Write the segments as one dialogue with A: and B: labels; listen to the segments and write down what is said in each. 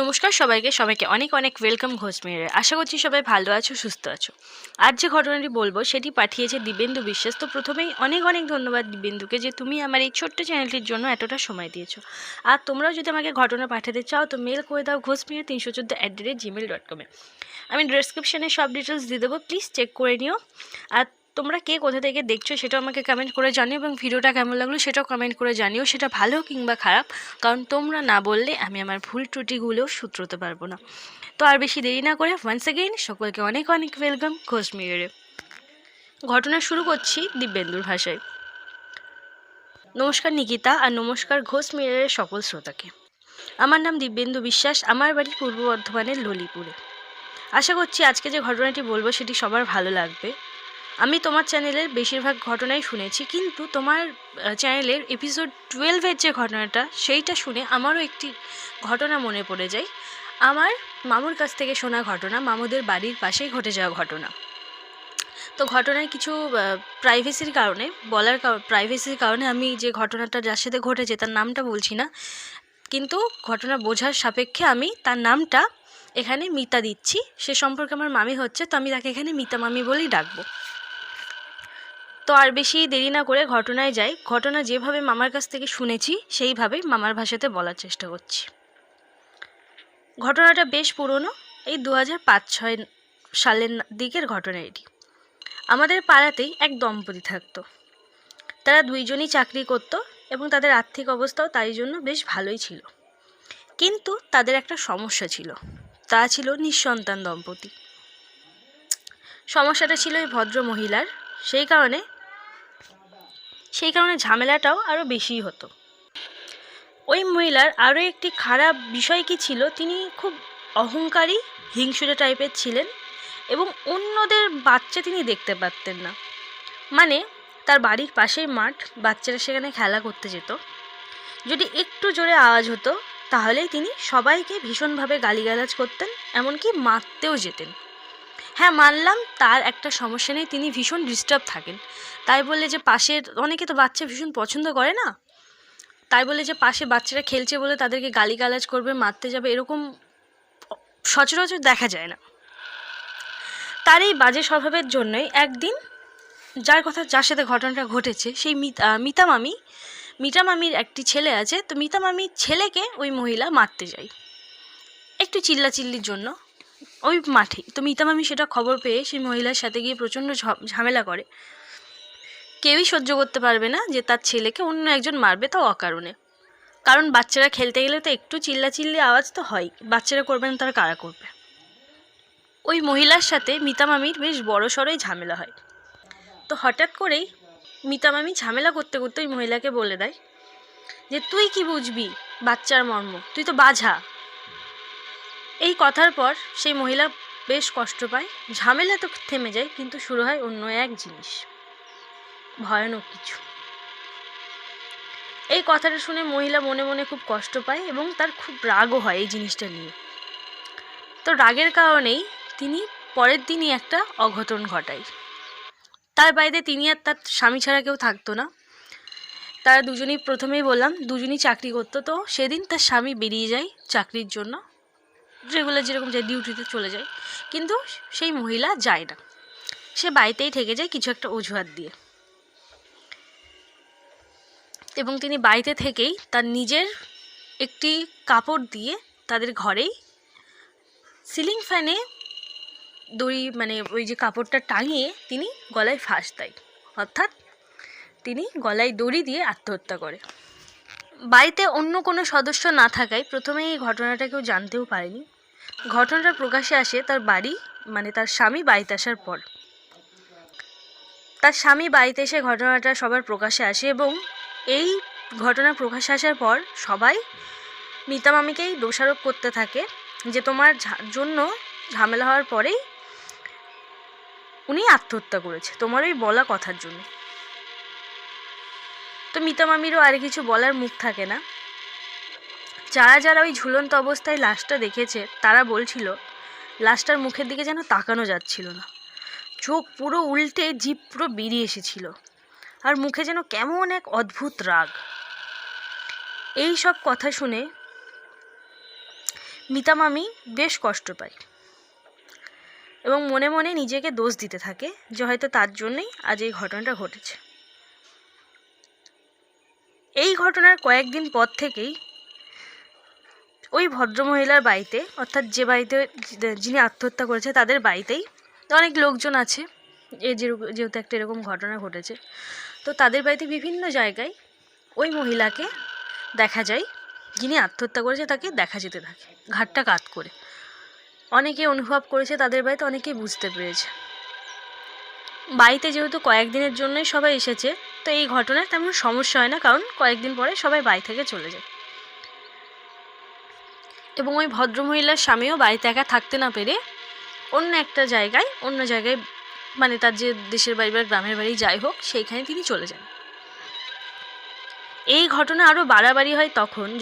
A: নমস্কার সবাইকে অনেক অনেক ওয়েলকাম ঘোষমেরে। আশা করছি সবাই ভালো আছো, সুস্থ আছো। আজ যে ঘটনাটি বলবো সেটি পাঠিয়েছে দিব্যেন্দু বিশ্বাস। তো প্রথমেই অনেক অনেক ধন্যবাদ দিব্যেন্দুকে যে তুমি আমার এই ছোট্ট চ্যানেলটির জন্য এতটা সময় দিয়েছো। আর তোমরাও যদি আমাকে ঘটনা পাঠাতে চাও তো মেল করে দাও ঘোষমেরে314@gmail.com-এ। আমি ডেসক্রিপশনে সব ডিটেলস দিয়ে দেবো, প্লিজ চেক করে নিও। আর তোমরা কে কোথা থেকে দেখছো সেটাও আমাকে কমেন্ট করে জানিও, এবং ভিডিওটা কেমন লাগলো সেটাও কমেন্ট করে জানিও, সেটা ভালো কিংবা খারাপ, কারণ তোমরা না বললে আমি আমার ভুল ত্রুটিগুলোও শুধরোতে পারবো না। তো আর বেশি দেরি না করে ওয়ান্স এগেইন সকলকে অনেক অনেক ওয়েলকাম ঘোষমেরে। ঘটনা শুরু করছি দিব্যেন্দুর ভাষায়। নমস্কার নিকিতা, আর নমস্কার ঘোষমেরের সকল শ্রোতাকে। আমার নাম দিব্যেন্দু বিশ্বাস, আমার বাড়ি পূর্ব বর্ধমানের ললিপুরে। আশা করছি আজকে যে ঘটনাটি বলবো সেটি সবার ভালো লাগবে। আমি তোমার চ্যানেলের বেশিরভাগ ঘটনাই শুনেছি, কিন্তু তোমার চ্যানেলের এপিসোড 12-এর যে ঘটনাটা সেইটা শুনে আমারও একটি ঘটনা মনে পড়ে যায়। আমার মামুর কাছ থেকে শোনা ঘটনা, মামুদের বাড়ির পাশেই ঘটে যাওয়া ঘটনা। তো ঘটনায় কিছু প্রাইভেসির কারণে আমি যে ঘটনাটা যার সাথে ঘটেছে তার নামটা বলছি না, কিন্তু ঘটনা বোঝার সাপেক্ষে আমি তার নামটা এখানে মিতা দিচ্ছি। সে সম্পর্কে আমার মামি হচ্ছে, তো আমি তাকে এখানে মিতা মামি বলেই ডাকবো। তো আর বেশি দেরি না করে ঘটনায় যাই। ঘটনা যেভাবে মামার কাছ থেকে শুনেছি সেইভাবেই মামার ভাষাতে বলার চেষ্টা করছি। ঘটনাটা বেশ পুরনো, এই 2005-06 সালের দিকের ঘটনা এটি। আমাদের পাড়াতেই এক দম্পতি থাকতো। তারা দুইজনই চাকরি করত এবং তাদের আর্থিক অবস্থাও তাই জন্য বেশ ভালোই ছিল। কিন্তু তাদের একটা সমস্যা ছিল, তা ছিল নিঃসন্তান দম্পতি। সমস্যাটা ছিল এই ভদ্র মহিলার, সেই কারণে ঝামেলাটাও আরও বেশিই হতো। ওই মহিলার আরও একটি খারাপ বিষয় কি ছিল, তিনি খুব অহংকারী, হিংসুটে টাইপের ছিলেন এবং অন্যদের বাচ্চা তিনি দেখতে পারতেন না। মানে তার বাড়ির পাশেই মাঠ, বাচ্চারা সেখানে খেলা করতে যেত, যদি একটু জোরে আওয়াজ হতো তাহলেই তিনি সবাইকে ভীষণভাবে গালিগালাজ করতেন, এমনকি মারতেও যেতেন। হ্যাঁ, মানলাম তার একটা সমস্যা নেই, তিনি ভীষণ ডিস্টার্ব থাকেন। তাই বলে যে পাশের অনেকে তো বাচ্চা ভীষণ পছন্দ করে না, তাই বলে যে পাশে বাচ্চারা খেলছে বলে তাদেরকে গালিগালাজ করবে, মারতে যাবে, এরকম সচরাচর দেখা যায় না। তার এই বাজে স্বভাবের জন্যই একদিন যার সাথে ঘটনাটা ঘটেছে সেই মিতা মামির একটি ছেলে আছে। তো মিতা মামির ছেলেকে ওই মহিলা মারতে যায় একটু চিল্লাচিল্লির জন্য ওই মাঠে। তো মিতা মামি সেটা খবর পেয়ে সেই মহিলার সাথে গিয়ে প্রচণ্ড ঝামেলা করে। কেউই সহ্য করতে পারবে না যে তার ছেলেকে অন্য একজন মারবে, তাও অকারণে। কারণ বাচ্চারা খেলতে গেলে তো একটু চিল্লাচিল্লি আওয়াজ তো হয়, বাচ্চারা করবে না তারা কারা করবে। ওই মহিলার সাথে মিতা মামির বেশ বড় সড়ই ঝামেলা হয়। তো হঠাৎ করেই মিতা মামি ঝামেলা করতে করতে ওই মহিলাকে বলে দেয় যে তুই কি বুঝবি বাচ্চার মর্ম, তুই তো বাঝা। এই কথার পর সেই মহিলা বেশ কষ্ট পায়। ঝামেলা তো থেমে যায়, কিন্তু শুরু হয় অন্য এক জিনিস, ভয়ানক কিছু। এই কথাটা শুনে মহিলা মনে মনে খুব কষ্ট পায় এবং তার খুব রাগও হয় এই জিনিসটা নিয়ে। তো রাগের কারণেই তিনি পরের দিনই একটা অঘটন ঘটায়। তার বাইরে তিনি আর তার স্বামী ছাড়া কেউ থাকতো না। তারা দুজনেই, প্রথমেই বললাম, দুজনেই চাকরি করতো। তো সেদিন তার স্বামী বেরিয়ে যায় চাকরির জন্য, রেগুলার যেরকম যায় ডিউটিতে চলে যায়, কিন্তু সেই মহিলা যায় না, সে বাড়িতেই থেকে যায় কিছু একটা অজুহাত দিয়ে। এবং তিনি বাড়িতে থেকেই তার নিজের একটি কাপড় দিয়ে তাদের ঘরেই সিলিং ফ্যানে দড়ি, মানে ওই যে কাপড়টা টাঙিয়ে তিনি গলায় ফাঁস দেয়, অর্থাৎ তিনি গলায় দড়ি দিয়ে আত্মহত্যা করে। বাড়িতে অন্য কোনো সদস্য না থাকায় প্রথমে এই ঘটনাটা কেউ জানতেও পারেনি। ঘটনাটা প্রকাশ্যে আসে তার স্বামী বাড়িতে আসার পর। তার স্বামী বাড়িতে এসে ঘটনাটা সবার প্রকাশ্যে আসে, এবং এই ঘটনা প্রকাশ্যে আসার পর সবাই মিতা মামিকেই দোষারোপ করতে থাকে যে তোমার জন্য ঝামেলা হওয়ার পরেই উনি আত্মহত্যা করেছে, তোমার ওই বলা কথার জন্য। তো মিতা মামিরও আর কিছু বলার মুখ থাকে না। যারা যারা ওই ঝুলন্ত অবস্থায় লাশটা দেখেছে তারা বলছিল লাশটার মুখের দিকে যেন তাকানো যাচ্ছিল না, চোখ পুরো উল্টে, জিভ পুরো বেরিয়ে এসেছিল, আর মুখে যেন কেমন এক অদ্ভুত রাগ। এই সব কথা শুনে মিতা মামি বেশ কষ্ট পায় এবং মনে মনে নিজেকে দোষ দিতে থাকে যে হয়তো তার জন্যই আজ এই ঘটনাটা ঘটেছে। এই ঘটনার কয়েকদিন পর থেকেই ওই ভদ্রমহিলার বাড়িতে, অর্থাৎ যে বাড়িতে যিনি আত্মহত্যা করেছে তাদের বাড়িতেই অনেক লোকজন আছে, যেহেতু একটা এরকম ঘটনা ঘটেছে, তো তাদের বাড়িতে বিভিন্ন জায়গায় ওই মহিলাকে দেখা যায়, যিনি আত্মহত্যা করেছে তাকে দেখা যেতে থাকে ঘাটটা কাত করে। অনেকে অনুভব করেছে তাদের বাড়িতে, অনেকেই বুঝতে পেরেছে। বাড়িতে যেহেতু কয়েকদিনের জন্যই সবাই এসেছে, তো এই ঘটনায় তেমন সমস্যা হয় না, কারণ কয়েকদিন পরে সবাই বাড়ি থেকে চলে যায়। এবং ওই ভদ্রমহিলার স্বামীও বাড়িতে একা থাকতে না পেরে অন্য জায়গায় মানে তার যে দেশের বাড়ি বা গ্রামের বাড়ি যাই হোক, সেইখানে তিনি চলে যান। এই ঘটনা আরও বাড়াবাড়ি হয়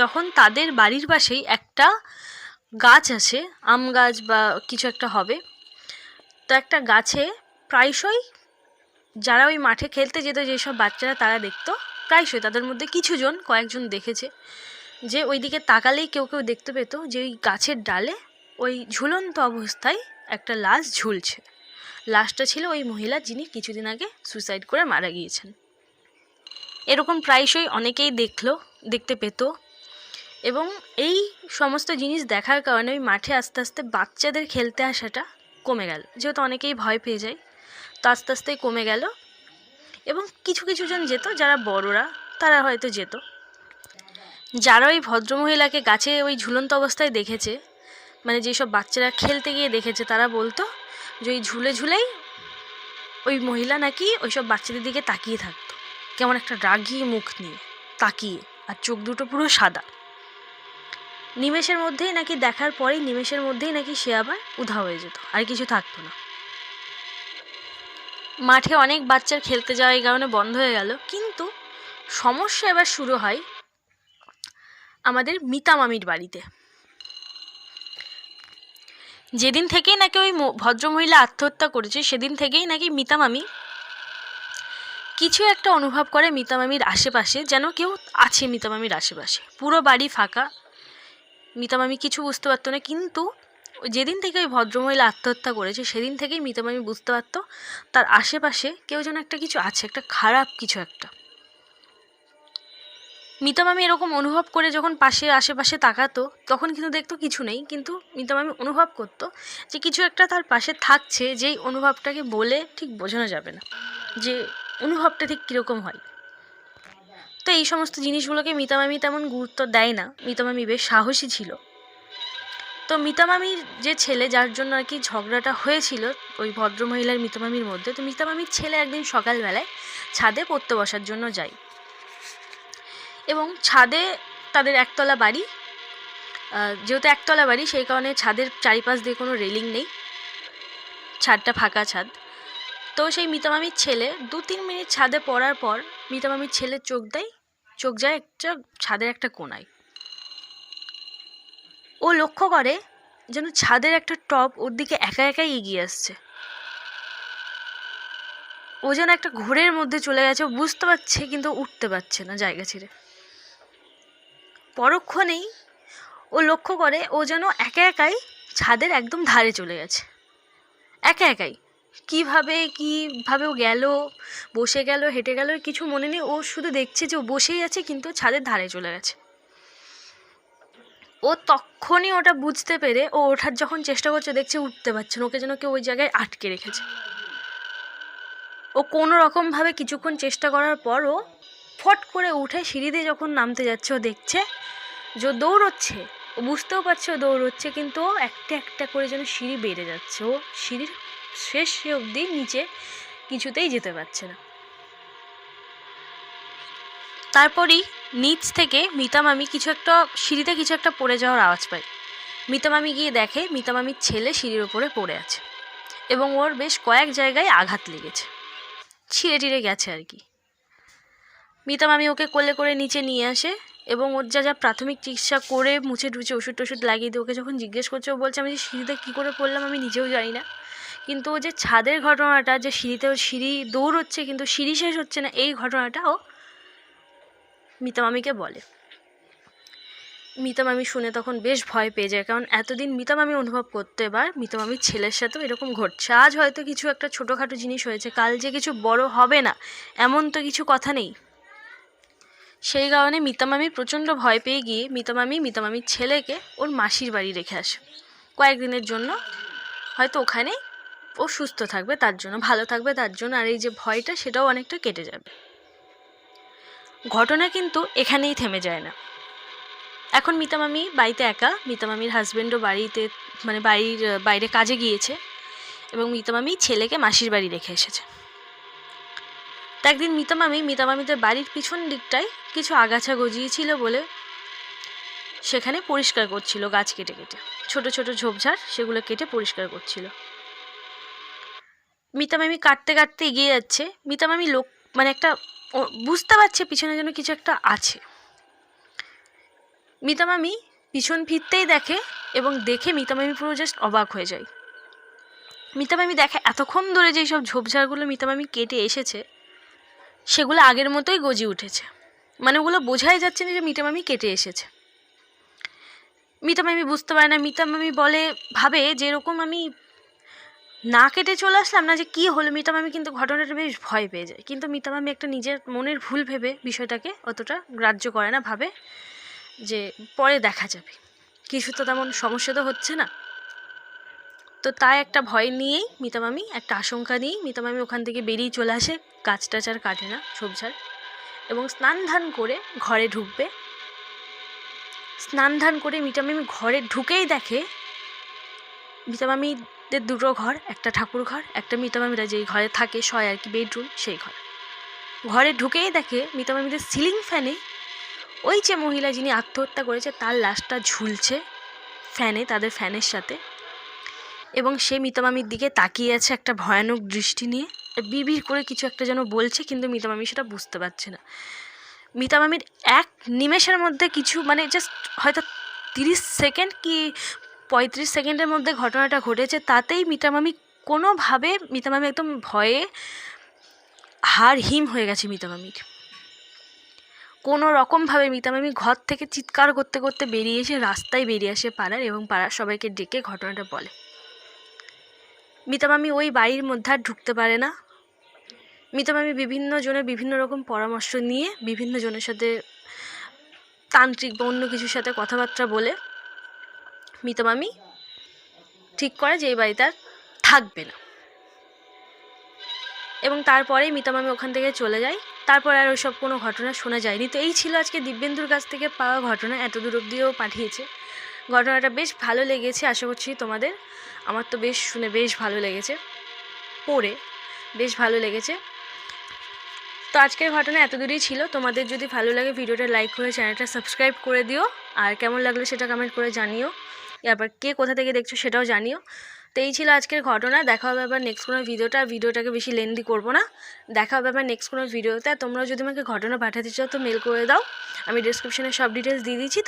A: যখন তাদের বাড়ির পাশেই একটা গাছ আছে, আম গাছ বা কিছু একটা হবে। তো একটা গাছে প্রায়শই যারা ওই মাঠে খেলতে যেত, যেসব বাচ্চারা, তারা দেখতো প্রায়শই, তাদের মধ্যে কয়েকজন দেখেছে যে ওই দিকে তাকালেই কেউ দেখতে পেত যে ওই গাছের ডালে ওই ঝুলন্ত অবস্থায় একটা লাশ ঝুলছে। লাশটা ছিল ওই মহিলা যিনি কিছুদিন আগে সুসাইড করে মারা গিয়েছেন। এরকম প্রায়শই অনেকেই দেখতে পেত। এবং এই সমস্ত জিনিস দেখার কারণে ওই মাঠে আস্তে আস্তে বাচ্চাদের খেলতে আসাটা কমে গেল, যেহেতু অনেকেই ভয় পেয়ে যায়, তো আস্তে আস্তেই কমে গেল। এবং কিছু জন যেত, যারা বড়রা তারা হয়তো যেত। যারা ওই ভদ্রমহিলাকে গাছে ওই ঝুলন্ত অবস্থায় দেখেছে, মানে যেসব বাচ্চারা খেলতে গিয়ে দেখেছে, তারা বলতো যে ওই ঝুলেই ওই মহিলা নাকি ওইসব বাচ্চাদের দিকে তাকিয়ে থাকতো, কেমন একটা রাগী মুখ নিয়ে তাকিয়ে, আর চোখ দুটো পুরো সাদা। নিমেষের মধ্যেই নাকি সে আবার উধাও হয়ে যেত, আর কিছু থাকতো না। মাঠে অনেক বাচ্চার খেলতে যাওয়া এই কারণে বন্ধ হয়ে গেল। কিন্তু সমস্যা এবার শুরু হয় আমাদের মিতা মামির বাড়িতে। যেদিন থেকেই নাকি ওই ভদ্রমহিলা আত্মহত্যা করেছে, সেদিন থেকেই নাকি মিতা মামি কিছু একটা অনুভব করে মিতা মামির আশেপাশে, যেন কেউ আছে মিতা মামির আশেপাশে। পুরো বাড়ি ফাঁকা, মিতা মামি কিছু বুঝতে পারতো না। কিন্তু যেদিন থেকে ওই ভদ্রমহিলা আত্মহত্যা করেছে, সেদিন থেকেই মিতা মামি বুঝতে পারতো তার আশেপাশে কেউ যেন একটা কিছু আছে, একটা খারাপ কিছু একটা। মিতা মামি এরকম অনুভব করে যখন আশেপাশে তাকাতো, তখন কিন্তু দেখতো কিছু নেই, কিন্তু মিতা মামি অনুভব করতো যে কিছু একটা তার পাশে থাকছে, যেই অনুভবটাকে বলে ঠিক বোঝানো যাবে না, যে অনুভবটা ঠিক কীরকম হয়। তো এই সমস্ত জিনিসগুলোকে মিতা মামি তেমন গুরুত্ব দেয় না। মিতা মামি বেশ সাহসী ছিল। তো মিতা মামির যে ছেলে, যার জন্য আর কি ঝগড়াটা হয়েছিল ওই ভদ্রমহিলার মিতা মামির মধ্যে, তো মিতা মামির ছেলে একদিন সকালবেলায় ছাদে পড়তে বসার জন্য যায়। এবং ছাদে তাদের একতলা বাড়ি, যেহেতু একতলা বাড়ি, সেই কারণে ছাদের চারিপাশ দিয়ে কোনো রেলিং নেই, ছাদটা ফাঁকা ছাদ। তো সেই মিতা মামির ছেলে 2-3 মিনিট ছাদে পড়ার পর মিতা মামির ছেলে চোখ যায় একটা ছাদের একটা কোণায়। ও লক্ষ্য করে যেন ছাদের একটা টব ওর দিকে একাই এগিয়ে আসছে। ও যেন একটা ঘোরের মধ্যে চলে গেছে, ও বুঝতে পারছে কিন্তু উঠতে পারছে না জায়গা ছেড়ে। পরক্ষণেই ও লক্ষ্য করে ও যেন একাই ছাদের একদম ধারে চলে গেছে, একাই। কিভাবে ও গেল, বসে গেল, হেঁটে গেল, কিছু মনে নেই। ও শুধু দেখছে যে ও বসেই আছে, কিন্তু ছাদের ধারে চলে গেছে। ও তখনই ওটা বুঝতে পেরে ও ওঠার যখন চেষ্টা করছে, দেখছে উঠতে পারছে না, ওকে যেন কেউ ওই জায়গায় আটকে রেখেছে। ও কোনো রকমভাবে কিছুক্ষণ চেষ্টা করার পর ও ফট করে উঠে সিঁড়ি দিয়ে যখন নামতে যাচ্ছে, ও দেখছে যে ও দৌড়চ্ছে। ও বুঝতেও পারছে ও দৌড়চ্ছে, কিন্তু ও একটা করে যেন সিঁড়ি বেড়ে যাচ্ছে। ও সিঁড়ির শেষ অবধি নিচে কিছুতেই যেতে পারছে না। তারপরই নিচ থেকে মিতা মামি সিঁড়িতে কিছু একটা পড়ে যাওয়ার আওয়াজ পায়। মিতা মামি গিয়ে দেখে মিতা মামির ছেলে সিঁড়ির ওপরে পড়ে আছে, এবং ওর বেশ কয়েক জায়গায় আঘাত লেগেছে, ছিঁড়ে গেছে আর কি। মিতা মামি ওকে কোলে করে নিচে নিয়ে আসে, এবং ওর যা প্রাথমিক চিকিৎসা করে মুছে ওষুধ লাগিয়ে দিয়ে ওকে যখন জিজ্ঞেস করছে, ও বলছে আমি যে সিঁড়িতে কী করে পড়লাম আমি নিজেও জানি না। কিন্তু ও যে ছাদের ঘটনাটা, যে সিঁড়ি দৌড়চ্ছে কিন্তু সিঁড়ি শেষ হচ্ছে না, এই ঘটনাটা ও মিতা মামিকে বলে। মিতা মামি শুনে তখন বেশ ভয় পেয়ে যায়, কারণ এতদিন মিতা মামি অনুভব করতে এবার মিতা মামির ছেলের সাথেও এরকম ঘটছে। আজ হয়তো কিছু একটা ছোটোখাটো জিনিস হয়েছে, কাল যে কিছু বড় হবে না এমন তো কিছু কথা নেই। সেই কারণে মিতা মামি প্রচণ্ড ভয় পেয়ে গিয়ে মিতা মামির ছেলেকে ওর মাসির বাড়ি রেখে আসে কয়েকদিনের জন্য। হয়তো ওখানে ও সুস্থ থাকবে তার জন্য, ভালো থাকবে তার জন্য, আর এই যে ভয়টা সেটাও অনেকটা কেটে যাবে। ঘটনা কিন্তু এখানেই থেমে যায় না। এখন মিতা মামি বাড়িতে একা, মিতা মামির হাজব্যান্ডও বাড়িতে মানে বাড়ির বাইরে কাজে গিয়েছে, এবং মিতা মামি ছেলেকে মাসির বাড়ি রেখে এসেছে। তো একদিন মিতা মামিদের বাড়ির পিছন দিকটায় কিছু আগাছা গজিয়েছিল বলে সেখানে পরিষ্কার করছিল, গাছ কেটে কেটে ছোট ছোট ঝোপঝাড় সেগুলো কেটে পরিষ্কার করছিল। মিতা মামি কাটতে কাটতে এগিয়ে যাচ্ছে। মিতা মামি মানে একটা বুঝতে পারছে পিছনে যেন কিছু একটা আছে। মিতা মামি পিছন ফিরতেই দেখে, এবং দেখে মিতা মামি পুরো জাস্ট অবাক হয়ে যায়। মিতা মামি দেখে এতক্ষণ ধরে যেই সব ঝোপঝাড়গুলো মিতা মামি কেটে এসেছে সেগুলো আগের মতোই গজে উঠেছে, মানে ওগুলো বোঝাই যাচ্ছে না যে মিতা মামি কেটে এসেছে। মিতা মামি বুঝতে পারে না। মিতা মামি ভাবে যে এরকম আমি না কেটে চলে আসলাম না, যে কী হলো। মিতা মামি কিন্তু ঘটনাটা বেশ ভয় পেয়ে যায়, কিন্তু মিতা মামি একটা নিজের মনের ভুল ভেবে বিষয়টাকে অতটা গ্রাহ্য করে না, ভাবে যে পরে দেখা যাবে, কিছু তো তেমন সমস্যা তো হচ্ছে না। তো তাই একটা ভয় নিয়েই মিতা মামি, একটা আশঙ্কা নিয়েই মিতা মামি ওখান থেকে বেরিয়ে চলে আসে, গাছ টাছ আর কাটে না, ঝোপঝাড়, এবং স্নান ধান করে ঘরে ঢুকবে। স্নান ধান করে মিতা মামি ঘরে ঢুকেই দেখে মিতা মামিদের দুটো ঘর, একটা ঠাকুর ঘর, একটা মিতা মামিরা যেই ঘরে থাকে শয় আর কি, বেডরুম, সেই ঘর। ঘরে ঢুকেই দেখে মিতা মামিদের সিলিং ফ্যানে ওই যে মহিলা যিনি আত্মহত্যা করেছে তার লাশটা ঝুলছে ফ্যানে, তাদের ফ্যানের সাথে, এবং সে মিতা মামির দিকে তাকিয়ে আছে একটা ভয়ানক দৃষ্টি নিয়ে, বিড়বিড় করে কিছু একটা যেন বলছে, কিন্তু মিতা মামি সেটা বুঝতে পারছে না। মিতা মামির এক নিমেষের মধ্যে কিছু, মানে জাস্ট হয়তো 30 সেকেন্ড কি 35 সেকেন্ডের মধ্যে ঘটনাটা ঘটেছে, তাতেই মিতা মামি কোনোভাবে একদম ভয়ে হাড় হিম হয়ে গেছে। মিতা মামির কোনো রকমভাবে মিতা মামি ঘর থেকে চিৎকার করতে করতে বেরিয়ে এসে রাস্তায় বেরিয়ে আসে পাড়ার, এবং পাড়ার সবাইকে ডেকে ঘটনাটা বলে। মিতা মামি ওই বাড়ির মধ্যে আর ঢুকতে পারে না। মিতা মামি বিভিন্ন জনের বিভিন্ন রকম পরামর্শ নিয়ে বিভিন্ন জনের সাথে তান্ত্রিক বা অন্য কিছুর সাথে কথাবার্তা বলে মিতা মামি ঠিক করে যে এই বাড়িতে আর থাকবে না, এবং তারপরেই মিতা মামি ওখান থেকে চলে যায়। তারপর আর ওইসব কোনো ঘটনা শোনা যায়নি। তো এই ছিল আজকে দিব্যেন্দুর কাছ থেকে পাওয়া ঘটনা, এত দূর অব্দিও পাঠিয়েছে। ঘটনাটা বেশ ভালো লেগেছে, আশা করছি তোমাদের। আমার তো বেশ শুনে বেশ ভালো লেগেছে, পড়ে বেশ ভালো লেগেছে। তো আজকের ঘটনা এত দূরই ছিল। তোমাদের যদি ভালো লাগে ভিডিওটা লাইক করে চ্যানেলটা সাবস্ক্রাইব করে দিও, আর কেমন লাগলো সেটা কমেন্ট করে জানিও, এরপর কে কোথা থেকে দেখছো সেটাও জানিও। তো এই ছিল আজকের ঘটনা। দেখা হবে আবার নেক্সট কোনো ভিডিওটাকে বেশি লেন্দি করবো না। দেখা হবে আবার নেক্সট কোনো ভিডিওতে। তোমরাও যদি আমাকে ঘটনা পাঠাতে চাও তো মেল করে দাও, আমি ডিসক্রিপশনে সব ডিটেলস দিয়ে দিচ্ছি।